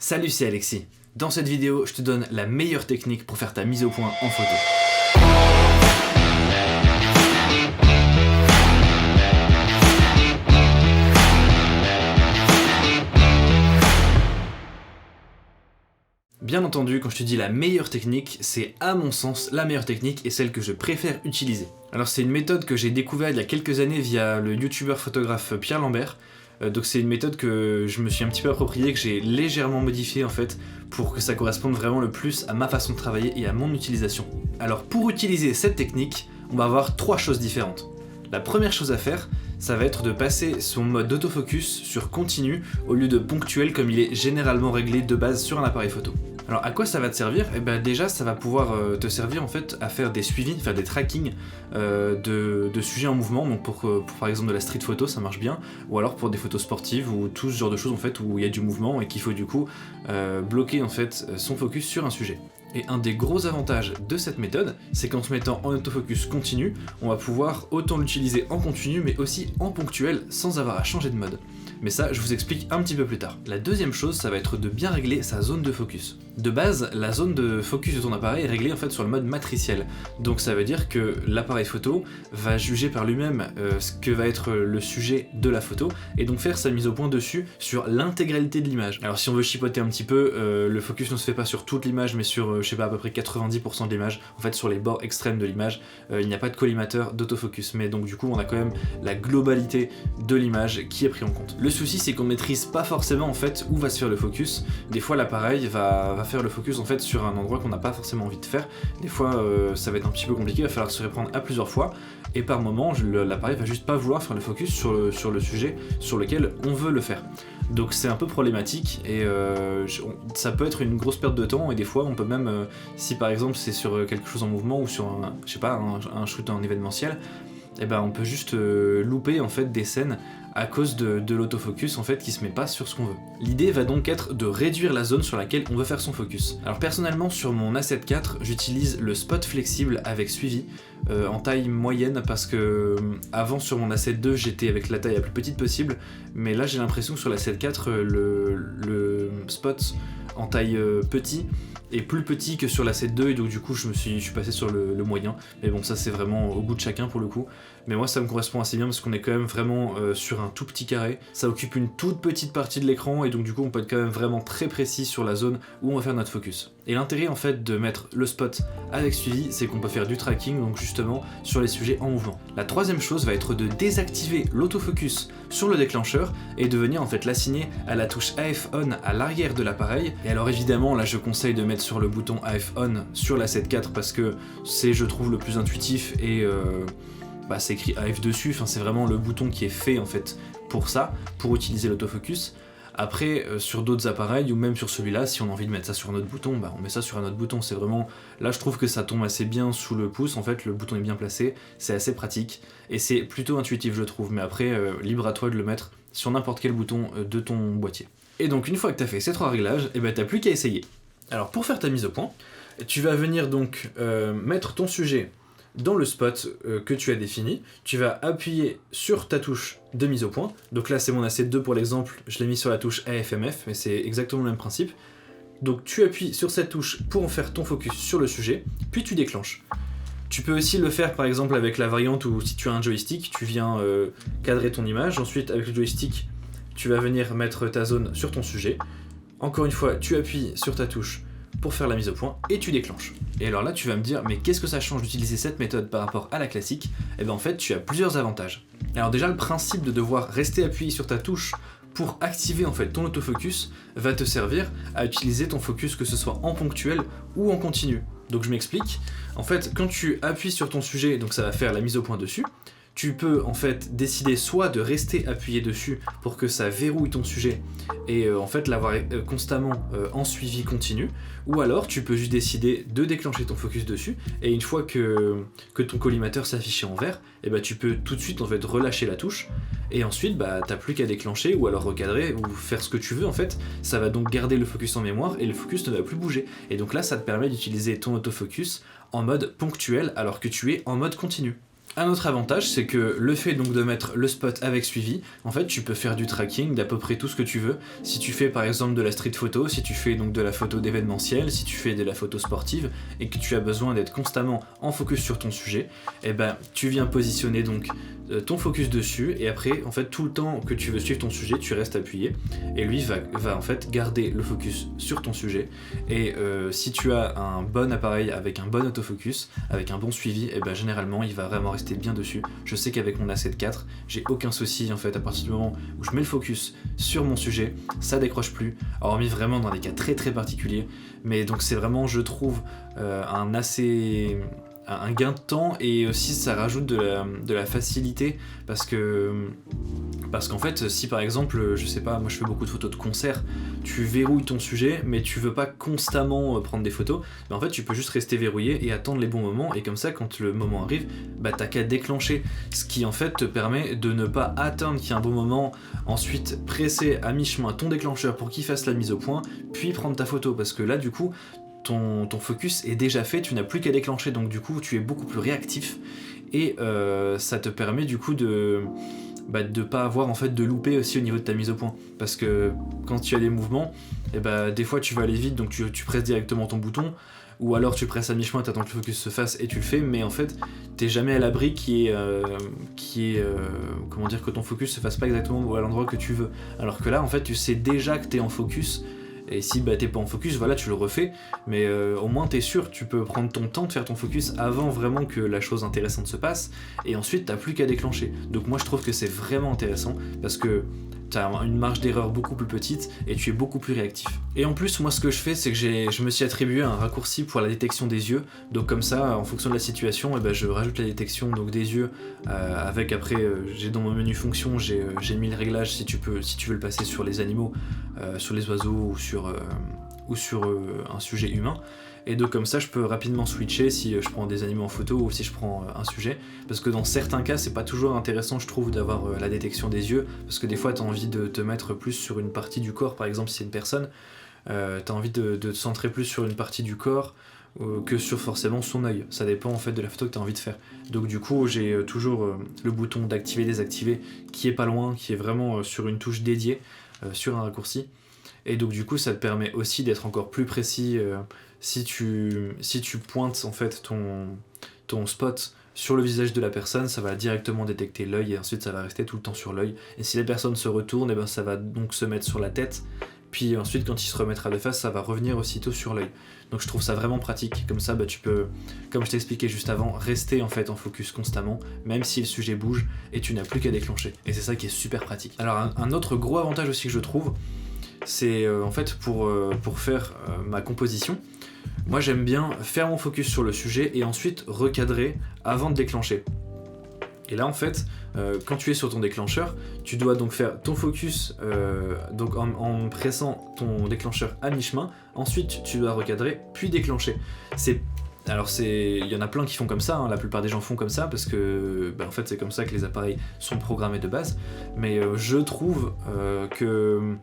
Salut, c'est Alexis. Dans cette vidéo, je te donne la meilleure technique pour faire ta mise au point en photo. Bien entendu, quand je te dis la meilleure technique, c'est à mon sens la meilleure technique et celle que je préfère utiliser. Alors c'est une méthode que j'ai découverte il y a quelques années via le youtubeur photographe Pierre Lambert. Donc c'est une méthode que je me suis un petit peu appropriée, que j'ai légèrement modifiée en fait, pour que ça corresponde vraiment le plus à ma façon de travailler et à mon utilisation. Alors pour utiliser cette technique, on va avoir 3 choses différentes. La première chose à faire, ça va être de passer son mode d'autofocus sur continu au lieu de ponctuel comme il est généralement réglé de base sur un appareil photo. Alors à quoi ça va te servir ? Eh ben déjà ça va pouvoir te servir en fait à faire des suivis, faire des trackings de sujets en mouvement, donc pour par exemple de la street photo ça marche bien, ou alors pour des photos sportives ou tout ce genre de choses en fait où il y a du mouvement et qu'il faut du coup bloquer en fait son focus sur un sujet. Et un des gros avantages de cette méthode, c'est qu'en se mettant en autofocus continu, on va pouvoir autant l'utiliser en continu mais aussi en ponctuel sans avoir à changer de mode. Mais ça, je vous explique un petit peu plus tard. La deuxième chose, ça va être de bien régler sa zone de focus. De base, la zone de focus de ton appareil est réglée en fait sur le mode matriciel. Donc ça veut dire que l'appareil photo va juger par lui-même ce que va être le sujet de la photo et donc faire sa mise au point dessus sur l'intégralité de l'image. Alors si on veut chipoter un petit peu, le focus ne se fait pas sur toute l'image mais sur, je sais pas, à peu près 90% de l'image. En fait sur les bords extrêmes de l'image, il n'y a pas de collimateur d'autofocus. Mais donc du coup on a quand même la globalité de l'image qui est prise en compte. Le souci c'est qu'on maîtrise pas forcément en fait où va se faire le focus. Des fois l'appareil va faire le focus en fait sur un endroit qu'on n'a pas forcément envie de faire. Des fois ça va être un petit peu compliqué, il va falloir se reprendre à plusieurs fois et par moment l'appareil va juste pas vouloir faire le focus sur le sujet sur lequel on veut le faire. Donc c'est un peu problématique et ça peut être une grosse perte de temps et des fois on peut même, si par exemple c'est sur quelque chose en mouvement ou sur un shoot en événementiel, et ben on peut juste louper en fait des scènes à cause de l'autofocus en fait qui se met pas sur ce qu'on veut. L'idée va donc être de réduire la zone sur laquelle on veut faire son focus. Alors personnellement sur mon A7 IV, j'utilise le spot flexible avec suivi en taille moyenne parce que avant sur mon A7 II j'étais avec la taille la plus petite possible, mais là j'ai l'impression que sur l'A7 IV le spot en taille petit est plus petit que sur la 7.2 et donc du coup je suis passé sur le moyen, mais bon ça c'est vraiment au goût de chacun pour le coup, mais moi ça me correspond assez bien parce qu'on est quand même vraiment sur un tout petit carré, ça occupe une toute petite partie de l'écran et donc du coup on peut être quand même vraiment très précis sur la zone où on va faire notre focus. Et l'intérêt en fait de mettre le spot avec suivi, c'est qu'on peut faire du tracking donc justement sur les sujets en mouvement. La troisième chose va être de désactiver l'autofocus sur le déclencheur et de venir en fait l'assigner à la touche AF On à l'arrière de l'appareil. Et alors évidemment là je conseille de mettre sur le bouton AF On sur la 7 IV parce que c'est je trouve le plus intuitif et c'est écrit AF dessus, enfin c'est vraiment le bouton qui est fait en fait pour ça, pour utiliser l'autofocus. Après sur d'autres appareils ou même sur celui-là, si on a envie de mettre ça sur un autre bouton, on met ça sur un autre bouton, c'est vraiment, là je trouve que ça tombe assez bien sous le pouce, en fait le bouton est bien placé, c'est assez pratique et c'est plutôt intuitif je trouve, mais après libre à toi de le mettre sur n'importe quel bouton de ton boîtier. Et donc une fois que tu as fait ces 3 réglages, et t'as plus qu'à essayer. Alors pour faire ta mise au point, tu vas venir donc mettre ton sujet dans le spot que tu as défini, tu vas appuyer sur ta touche de mise au point, donc là c'est mon A7 II pour l'exemple, je l'ai mis sur la touche AFMF, mais c'est exactement le même principe. Donc tu appuies sur cette touche pour en faire ton focus sur le sujet, puis tu déclenches. Tu peux aussi le faire par exemple avec la variante où si tu as un joystick, tu viens cadrer ton image, ensuite avec le joystick, tu vas venir mettre ta zone sur ton sujet. Encore une fois, tu appuies sur ta touche pour faire la mise au point et tu déclenches. Et alors là tu vas me dire mais qu'est-ce que ça change d'utiliser cette méthode par rapport à la classique ? Et bien en fait tu as plusieurs avantages. Alors déjà le principe de devoir rester appuyé sur ta touche pour activer en fait ton autofocus va te servir à utiliser ton focus que ce soit en ponctuel ou en continu. Donc je m'explique, en fait quand tu appuies sur ton sujet, donc ça va faire la mise au point dessus, tu peux en fait décider soit de rester appuyé dessus pour que ça verrouille ton sujet et en fait l'avoir constamment en suivi continu, ou alors tu peux juste décider de déclencher ton focus dessus et une fois que ton collimateur s'affiche en vert, et tu peux tout de suite en fait relâcher la touche et ensuite t'as plus qu'à déclencher ou alors recadrer ou faire ce que tu veux en fait, ça va donc garder le focus en mémoire et le focus ne va plus bouger et donc là ça te permet d'utiliser ton autofocus en mode ponctuel alors que tu es en mode continu. Un autre avantage, c'est que le fait donc de mettre le spot avec suivi, en fait tu peux faire du tracking d'à peu près tout ce que tu veux. Si tu fais par exemple de la street photo, si tu fais donc de la photo d'événementiel, si tu fais de la photo sportive et que tu as besoin d'être constamment en focus sur ton sujet, et ben tu viens positionner donc ton focus dessus et après en fait tout le temps que tu veux suivre ton sujet, tu restes appuyé et lui va en fait garder le focus sur ton sujet. Et si tu as un bon appareil avec un bon autofocus, avec un bon suivi, et ben généralement il va vraiment rester bien dessus. Je sais qu'avec mon A7 IV, j'ai aucun souci en fait à partir du moment où je mets le focus sur mon sujet, ça décroche plus, hormis vraiment dans des cas très très particuliers. Mais donc c'est vraiment, je trouve, un gain de temps et aussi ça rajoute de la facilité parce qu'en fait si par exemple je sais pas, moi je fais beaucoup de photos de concert, tu verrouilles ton sujet mais tu veux pas constamment prendre des photos, en fait tu peux juste rester verrouillé et attendre les bons moments et comme ça quand le moment arrive bah t'as qu'à déclencher, ce qui en fait te permet de ne pas attendre qu'il y ait un bon moment, ensuite presser à mi-chemin ton déclencheur pour qu'il fasse la mise au point puis prendre ta photo parce que là du coup ton focus est déjà fait, tu n'as plus qu'à déclencher, donc du coup tu es beaucoup plus réactif et ça te permet du coup de pas avoir en fait de louper aussi au niveau de ta mise au point parce que quand tu as des mouvements et des fois tu vas aller vite donc tu presses directement ton bouton ou alors tu presses à mi-chemin, t'attends que le focus se fasse et tu le fais, mais en fait t'es jamais à l'abri comment dire, que ton focus se fasse pas exactement à l'endroit que tu veux, alors que là en fait tu sais déjà que t'es en focus. Et si t'es pas en focus, voilà, tu le refais, mais au moins t'es sûr, tu peux prendre ton temps de faire ton focus avant vraiment que la chose intéressante se passe, et ensuite t'as plus qu'à déclencher. Donc moi je trouve que c'est vraiment intéressant, parce que t'as une marge d'erreur beaucoup plus petite, et tu es beaucoup plus réactif. Et en plus, moi ce que je fais, c'est que je me suis attribué un raccourci pour la détection des yeux, donc comme ça, en fonction de la situation, je rajoute la détection donc, des yeux, avec après, j'ai dans mon menu fonction, j'ai mis le réglage si tu veux le passer sur les animaux, sur les oiseaux ou sur un sujet humain, et donc comme ça je peux rapidement switcher si je prends des animaux en photo ou si je prends un sujet, parce que dans certains cas c'est pas toujours intéressant je trouve d'avoir la détection des yeux, parce que des fois t'as envie de te mettre plus sur une partie du corps, par exemple si c'est une personne, t'as envie de te centrer plus sur une partie du corps que sur forcément son œil, ça dépend en fait de la photo que tu as envie de faire. Donc du coup j'ai toujours le bouton d'activer, désactiver qui est pas loin, qui est vraiment sur une touche dédiée, sur un raccourci, et donc du coup ça te permet aussi d'être encore plus précis si tu pointes en fait ton spot sur le visage de la personne, ça va directement détecter l'œil et ensuite ça va rester tout le temps sur l'œil, et si la personne se retourne, ça va donc se mettre sur la tête, puis ensuite quand il se remettra de face ça va revenir aussitôt sur l'œil. Donc je trouve ça vraiment pratique, comme ça tu peux, comme je t'expliquais juste avant, rester en fait en focus constamment, même si le sujet bouge, et tu n'as plus qu'à déclencher, et c'est ça qui est super pratique. Alors un autre gros avantage aussi que je trouve, c'est en fait pour faire ma composition, moi j'aime bien faire mon focus sur le sujet et ensuite recadrer avant de déclencher. Et là en fait, quand tu es sur ton déclencheur, tu dois donc faire ton focus donc en pressant ton déclencheur à mi-chemin, ensuite tu dois recadrer puis déclencher. Il y en a plein qui font comme ça, hein, la plupart des gens font comme ça parce que en fait c'est comme ça que les appareils sont programmés de base, mais je trouve que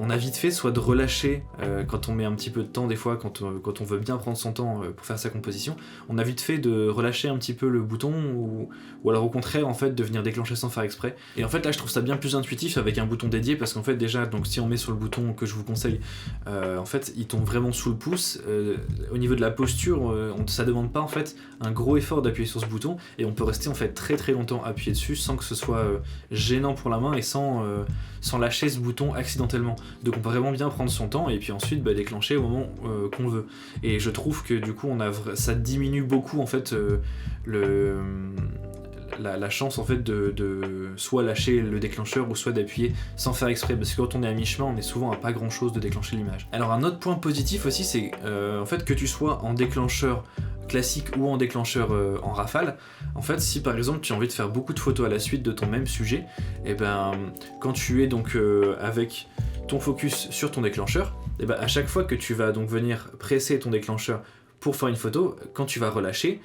on a vite fait soit de relâcher quand on met un petit peu de temps, des fois quand on veut bien prendre son temps pour faire sa composition, on a vite fait de relâcher un petit peu le bouton ou alors au contraire en fait de venir déclencher sans faire exprès. Et en fait là je trouve ça bien plus intuitif avec un bouton dédié, parce qu'en fait déjà donc si on met sur le bouton que je vous conseille, en fait il tombe vraiment sous le pouce, au niveau de la posture ça demande pas en fait un gros effort d'appuyer sur ce bouton, et on peut rester en fait très très longtemps appuyé dessus sans que ce soit gênant pour la main et sans lâcher ce bouton accidentellement. Donc on peut vraiment bien prendre son temps et puis ensuite déclencher au moment qu'on veut. Et je trouve que du coup ça diminue beaucoup en fait la chance en fait de soit lâcher le déclencheur ou soit d'appuyer sans faire exprès, parce que quand on est à mi-chemin on est souvent à pas grand chose de déclencher l'image. Alors un autre point positif aussi, c'est en fait que tu sois en déclencheur classique ou en déclencheur en rafale, en fait si par exemple tu as envie de faire beaucoup de photos à la suite de ton même sujet, et quand tu es donc avec ton focus sur ton déclencheur, et à chaque fois que tu vas donc venir presser ton déclencheur pour faire une photo, quand tu vas relâcher,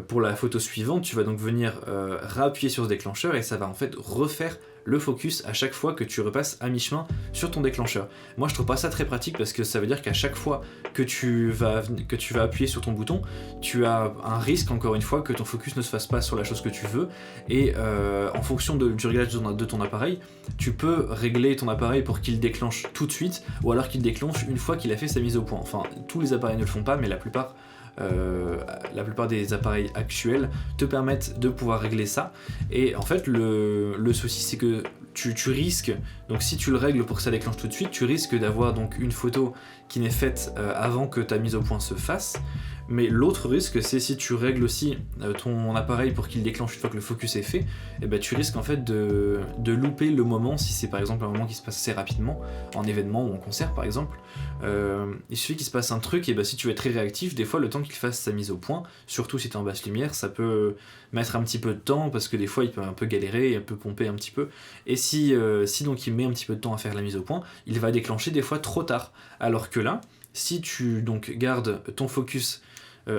pour la photo suivante, tu vas donc venir réappuyer sur ce déclencheur et ça va en fait refaire le focus à chaque fois que tu repasses à mi-chemin sur ton déclencheur. Moi je trouve pas ça très pratique parce que ça veut dire qu'à chaque fois que tu vas appuyer sur ton bouton, tu as un risque encore une fois que ton focus ne se fasse pas sur la chose que tu veux, et en fonction du réglage de ton appareil, tu peux régler ton appareil pour qu'il déclenche tout de suite ou alors qu'il déclenche une fois qu'il a fait sa mise au point. Enfin, tous les appareils ne le font pas, mais la plupart des appareils actuels te permettent de pouvoir régler ça. Et en fait le souci c'est que tu risques, donc si tu le règles pour que ça déclenche tout de suite, tu risques d'avoir donc une photo qui n'est faite avant que ta mise au point se fasse. Mais l'autre risque, c'est si tu règles aussi ton appareil pour qu'il déclenche une fois que le focus est fait, et ben tu risques en fait de louper le moment, si c'est par exemple un moment qui se passe assez rapidement, en événement ou en concert par exemple. Il suffit qu'il se passe un truc, et ben si tu es très réactif, des fois le temps qu'il fasse sa mise au point, surtout si tu es en basse lumière, ça peut mettre un petit peu de temps, parce que des fois il peut un peu galérer, il peut pomper un petit peu, et si donc il met un petit peu de temps à faire la mise au point, il va déclencher des fois trop tard. Alors que là, si tu donc gardes ton focus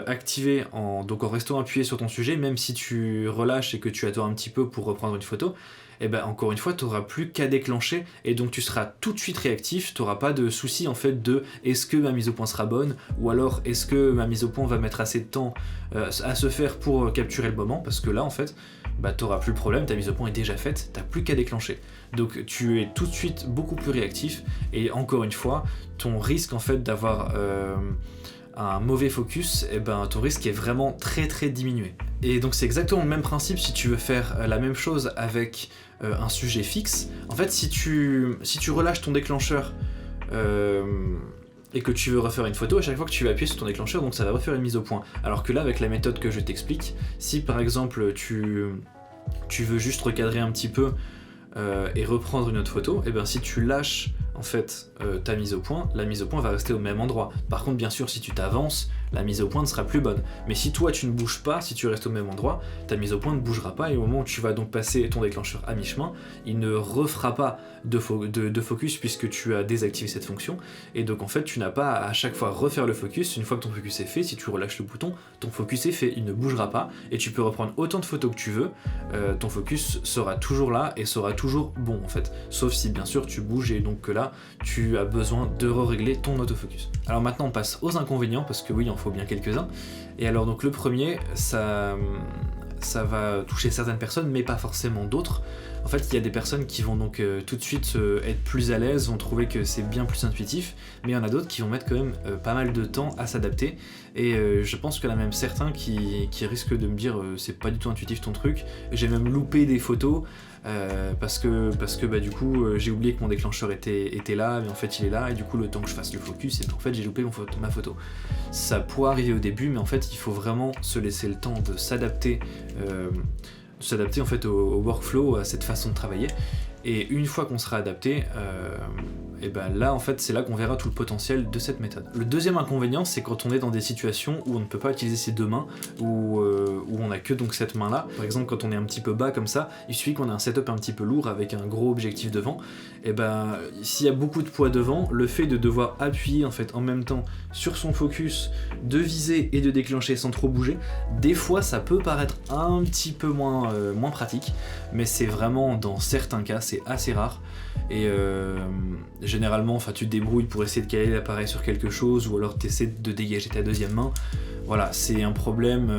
activé en restant appuyé sur ton sujet, même si tu relâches et que tu attends un petit peu pour reprendre une photo, et ben encore une fois tu n'auras plus qu'à déclencher, et donc tu seras tout de suite réactif, tu n'auras pas de souci en fait de est-ce que ma mise au point sera bonne, ou alors est-ce que ma mise au point va mettre assez de temps à se faire pour capturer le moment, parce que là en fait bah, tu n'auras plus le problème, ta mise au point est déjà faite, tu n'as plus qu'à déclencher. Donc tu es tout de suite beaucoup plus réactif, et encore une fois ton risque en fait d'avoir un mauvais focus, et ben ton risque est vraiment très très diminué. Et donc c'est exactement le même principe si tu veux faire la même chose avec un sujet fixe. En fait si tu relâches ton déclencheur et que tu veux refaire une photo, à chaque fois que tu vas appuyer sur ton déclencheur, donc ça va refaire une mise au point. Alors que là, avec la méthode que je t'explique, si par exemple tu veux juste recadrer un petit peu et reprendre une autre photo, et bien si tu lâches en fait ta mise au point, la mise au point va rester au même endroit. Par contre, bien sûr, si tu t'avances, la mise au point ne sera plus bonne. Mais si toi tu ne bouges pas, si tu restes au même endroit, ta mise au point ne bougera pas, et au moment où tu vas donc passer ton déclencheur à mi-chemin, il ne refera pas de focus puisque tu as désactivé cette fonction, et donc en fait tu n'as pas à chaque fois refaire le focus. Une fois que ton focus est fait, si tu relâches le bouton, ton focus est fait, il ne bougera pas, et tu peux reprendre autant de photos que tu veux, ton focus sera toujours là et sera toujours bon en fait, sauf si bien sûr tu bouges, et donc que là tu as besoin de régler ton autofocus. Alors maintenant on passe aux inconvénients, parce que oui, il en faut bien quelques-uns. Et alors donc le premier, ça va toucher certaines personnes, mais pas forcément d'autres. En fait, il y a des personnes qui vont donc tout de suite être plus à l'aise, vont trouver que c'est bien plus intuitif, mais il y en a d'autres qui vont mettre quand même pas mal de temps à s'adapter, et je pense qu'il y en a même certains qui risquent de me dire c'est pas du tout intuitif ton truc, j'ai même loupé des photos, parce que bah, du coup j'ai oublié que mon déclencheur était là, mais en fait il est là, et du coup le temps que je fasse le focus, et en fait j'ai loupé ma photo. Ça pourrait arriver au début, mais en fait il faut vraiment se laisser le temps de s'adapter en fait au workflow, à cette façon de travailler. Et une fois qu'on sera adapté, et ben là en fait c'est là qu'on verra tout le potentiel de cette méthode. Le deuxième inconvénient, c'est quand on est dans des situations où on ne peut pas utiliser ses deux mains, où on a que donc cette main là. Par exemple quand on est un petit peu bas comme ça, il suffit qu'on ait un setup un petit peu lourd avec un gros objectif devant, et ben s'il y a beaucoup de poids devant, le fait de devoir appuyer en fait en même temps sur son focus, de viser et de déclencher sans trop bouger, des fois ça peut paraître un petit peu moins pratique, mais c'est vraiment dans certains cas, c'est assez rare, et généralement enfin tu te débrouilles pour essayer de caler l'appareil sur quelque chose, ou alors tu essaies de dégager ta deuxième main. Voilà, c'est un problème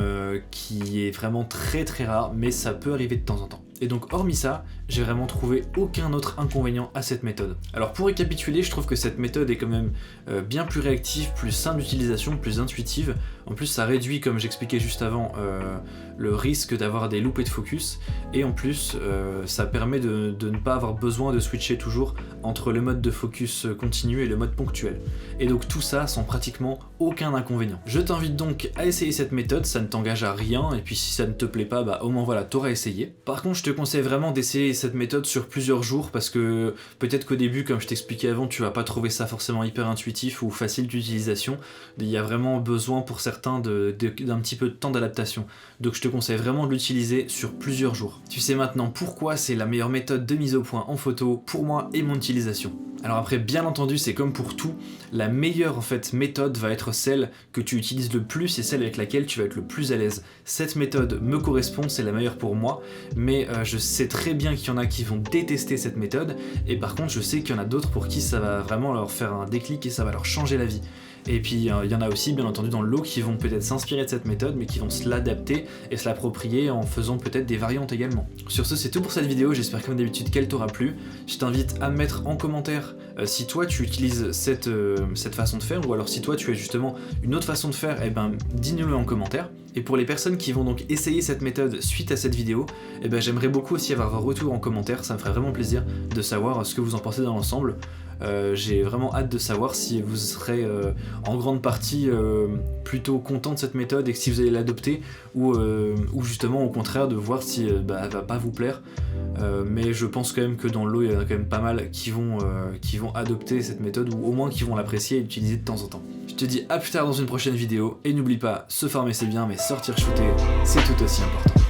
qui est vraiment très très rare, mais ça peut arriver de temps en temps. Et donc hormis ça, j'ai vraiment trouvé aucun autre inconvénient à cette méthode. Alors pour récapituler, je trouve que cette méthode est quand même bien plus réactive, plus simple d'utilisation, plus intuitive. En plus ça réduit, comme j'expliquais juste avant, le risque d'avoir des loupés de focus, et en plus ça permet de ne pas avoir besoin de switcher toujours entre le mode de focus continu et le mode ponctuel. Et donc tout ça sans pratiquement aucun inconvénient. Je t'invite donc à essayer cette méthode, ça ne t'engage à rien, et puis si ça ne te plaît pas, bah au moins voilà, t'auras essayé. Par contre je te conseille vraiment d'essayer cette méthode sur plusieurs jours, parce que peut-être qu'au début, comme je t'expliquais avant, tu vas pas trouver ça forcément hyper intuitif ou facile d'utilisation. Il y a vraiment besoin pour certains d'un petit peu de temps d'adaptation. Donc je te conseille vraiment de l'utiliser sur plusieurs jours. Tu sais maintenant pourquoi c'est la meilleure méthode de mise au point en photo pour moi et mon utilisation. Alors après, bien entendu, c'est comme pour tout, la meilleure en fait méthode va être celle que tu utilises le plus et celle avec laquelle tu vas être le plus à l'aise. Cette méthode me correspond, c'est la meilleure pour moi, mais Je sais très bien qu'il y en a qui vont détester cette méthode, et par contre je sais qu'il y en a d'autres pour qui ça va vraiment leur faire un déclic et ça va leur changer la vie. Et puis il y en a aussi bien entendu dans le lot qui vont peut-être s'inspirer de cette méthode mais qui vont se l'adapter et se l'approprier en faisant peut-être des variantes également. Sur ce, c'est tout pour cette vidéo, j'espère comme d'habitude qu'elle t'aura plu. Je t'invite à me mettre en commentaire si toi tu utilises cette façon de faire, ou alors si toi tu as justement une autre façon de faire, et ben dis-nous-le en commentaire. Et pour les personnes qui vont donc essayer cette méthode suite à cette vidéo, et ben j'aimerais beaucoup aussi avoir vos retours en commentaire, ça me ferait vraiment plaisir de savoir ce que vous en pensez dans l'ensemble. J'ai vraiment hâte de savoir si vous serez en grande partie plutôt content de cette méthode et que si vous allez l'adopter, ou justement au contraire de voir si elle va pas vous plaire. Mais je pense quand même que dans le lot il y en a quand même pas mal qui vont adopter cette méthode, ou au moins qui vont l'apprécier et l'utiliser de temps en temps. Je te dis à plus tard dans une prochaine vidéo, et n'oublie pas, se former c'est bien mais sortir shooter c'est tout aussi important.